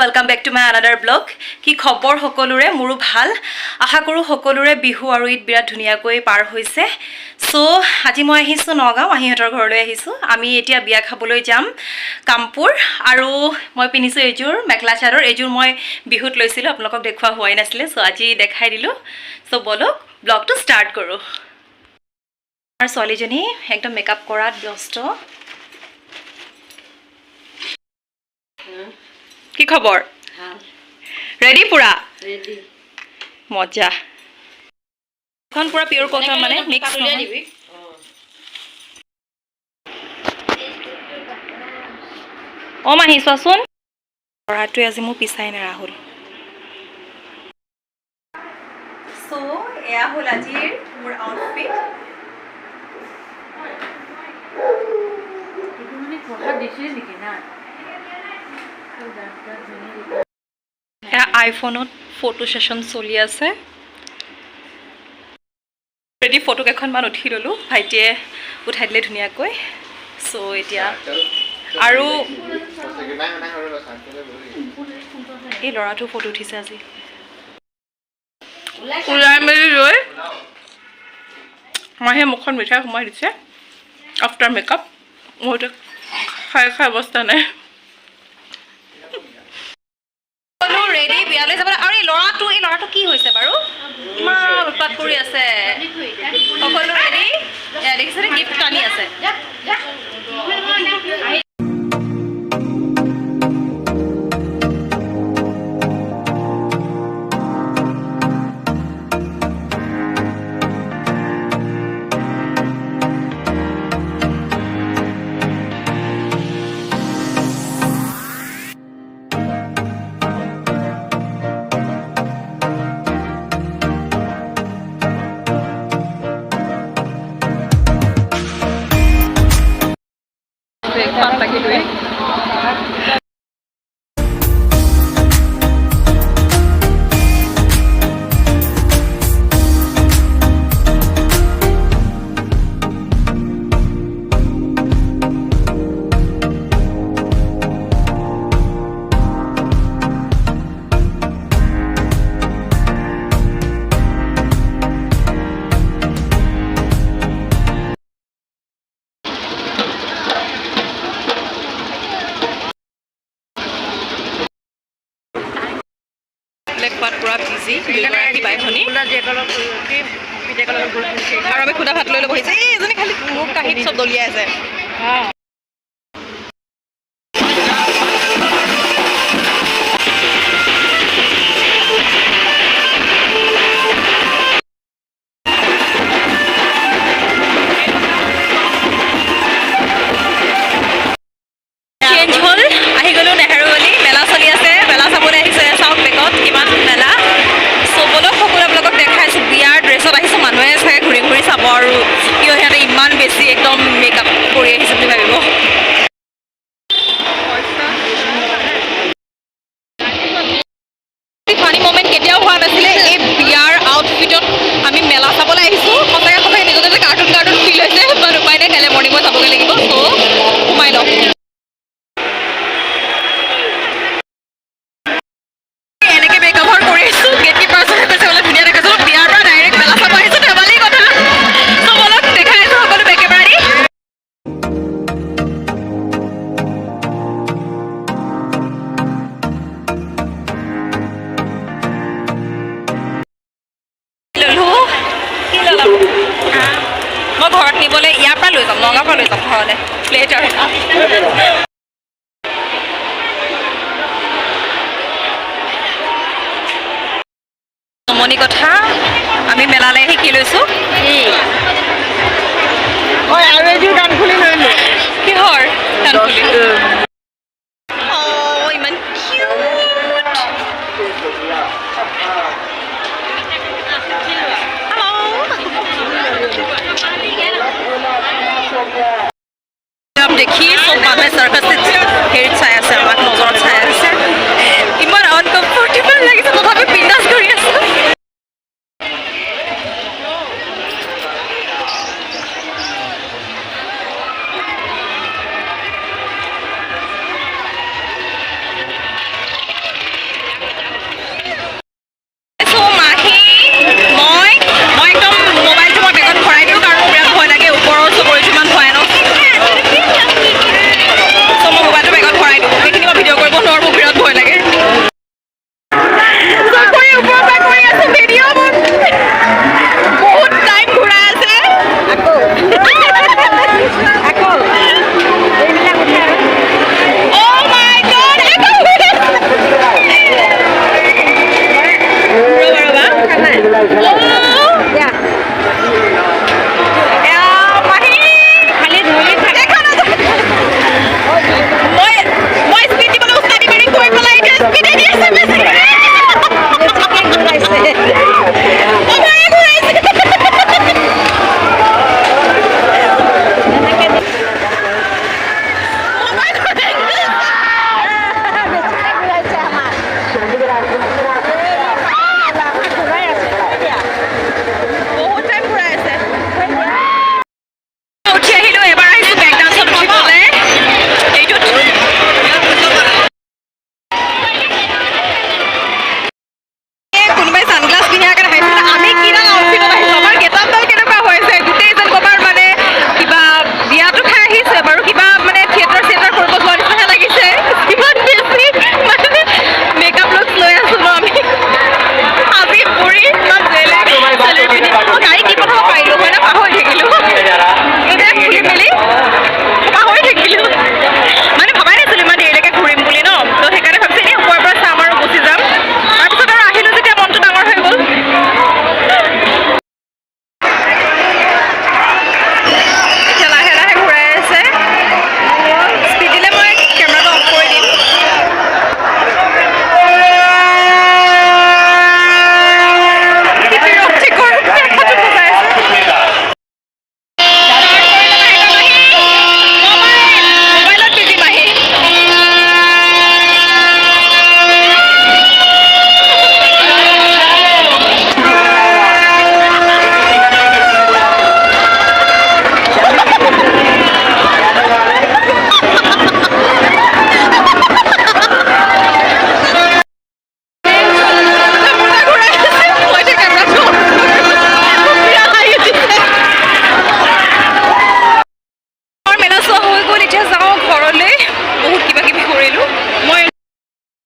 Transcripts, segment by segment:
welcome back to my another blog. কি খবৰ সকলোৰে মোৰো ভাল আশা কৰো সকলোৰে বিহু আৰু ঈদ বিৰাট ধুনিয়াকৈ পাৰ হৈছে সো আজি মই আহিছো নগাঁও আহিহঁতৰ ঘৰলৈ আহিছো আমি এতিয়া বিয়া খাবলৈ যাম কামপুৰ আৰু মই পিনিছো এজোৰ মেখলা চাদৰ এজোৰ মই বিহুত লৈছিলো আপোনালোকক দেখুৱা হোৱাই নাছিলে সো আজি দেখাই দিলো সো বলক ব্লগটো ষ্টাৰ্ট কৰো আমাৰ ছোৱালীজনী একদম মেকআপ কৰাত ব্যস্ত কি খবৰ ৰেডি পুৰা ৰেডি মজা এখন পুৰা পিওৰ কটন মানে মিক্স নহয় দিবি ও মাহি চোৱাচোন কৰাটো আজি মোৰ পিছাই না ৰাহুল সো এয়া হল আজিৰ মোৰ আউটফিট এইটো মানে কথা দিছিল নেকি না এয়া আইফোনত ফটো সেশন চলি আছে ৰেডি ফটো কেইখনমান উঠি ললো ভাইটিয়ে উঠাই দিলে ধুনীয়াকৈ সো এতিয়া আৰু এই লৰাটো ফটো উঠিছে আজি ওলাই মেলি লৈ মাহে মুখখন মিঠাই সোমাই দিছে আফটাৰ মেকআপ মোৰতো খাই খাই অৱস্থা নাই ৰেডি বিয়ালৈ যাব আৰু এই লৰাটো কি হৈছে বাৰু ইমান উৎপাত কৰি আছে সকলো ৰেডি দেখিছে গিফ্ট টানি আছে পুৰা বিজি দুইগৰাকী বাই ভনী আৰু আমি খুদা ভাত লৈ ল'ব আহিছে এই এজনী খালি মোক কাহিত চব দলিয়াই আছে চেঞ্জ হ'ল আহি গ'লো নেহেৰুৱালী মেলা চলি আছে মেলা চাবলৈ আহিছে চাওক বেগত কিমান মেলা চবলৈ সকলো আপোনালোকক দেখাইছো বিয়াৰ ড্ৰেছত আহিছো মানুহে চাগে ঘূৰি ঘূৰি চাব আৰু কিয় সিহঁতে ইমান বেছি একদম মেকআপ কৰি আহিছে বুলি ভাবিব ফানি মমেণ্ট কেতিয়াও হোৱা নাছিলে এই বিয়াৰ আউটফিটত আমি মেলা চাবলৈ আহিছো সঁচাকৈ সঁচাকৈ নিজতে কাৰ্টুন ফিল হৈছে বাট উপায় নাই কাইলৈ মৰ্ণিং মই যাবগৈ লাগিব চ' সোমাই লওক মই ঘৰত নিবলৈ ইয়াৰ পৰা লৈ যাম নগাঁৱৰ পৰা লৈ যাম ঘৰলৈ প্লেট আৰু নমনি কথা আমি মেলালৈ শিকি লৈছোঁ আৰু এযোৰ কাণফুলি লৈ লো কিহৰ কাণফুলি ইমান দেখি চব মানুহে চাৰ্কাছ হেৰিত চাই আছে আমাক নজৰত চাই আছে ইমান আনকমফৰ্টেবল লাগিছে তথাপি বিন্দাছ কৰি আছে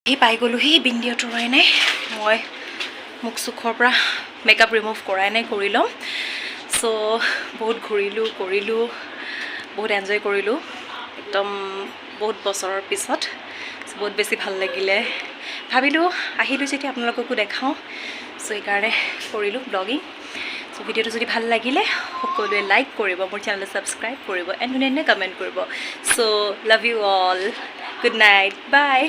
সেই পাই গ'লোহি বিন্দি আঁতৰোৱাই নাই মই মুখ চুখৰ পৰা মেকআপ ৰিমুভ কৰাই নাই কৰি ল'ম চ' বহুত ঘূৰিলোঁ কৰিলোঁ বহুত এনজয় কৰিলোঁ একদম বহুত বছৰৰ পিছত বহুত বেছি ভাল লাগিলে ভাবিলোঁ আহিলোঁ যেতিয়া আপোনালোককো দেখাওঁ চ' সেইকাৰণে কৰিলোঁ ব্লগিং চ' ভিডিঅ'টো যদি ভাল লাগিলে সকলোৱে লাইক কৰিব মোৰ চেনেলটো ছাবস্ক্ৰাইব কৰিব এণ্ড ধুনীয়া ধুনীয়া কমেণ্ট কৰিব চ' love you all good night by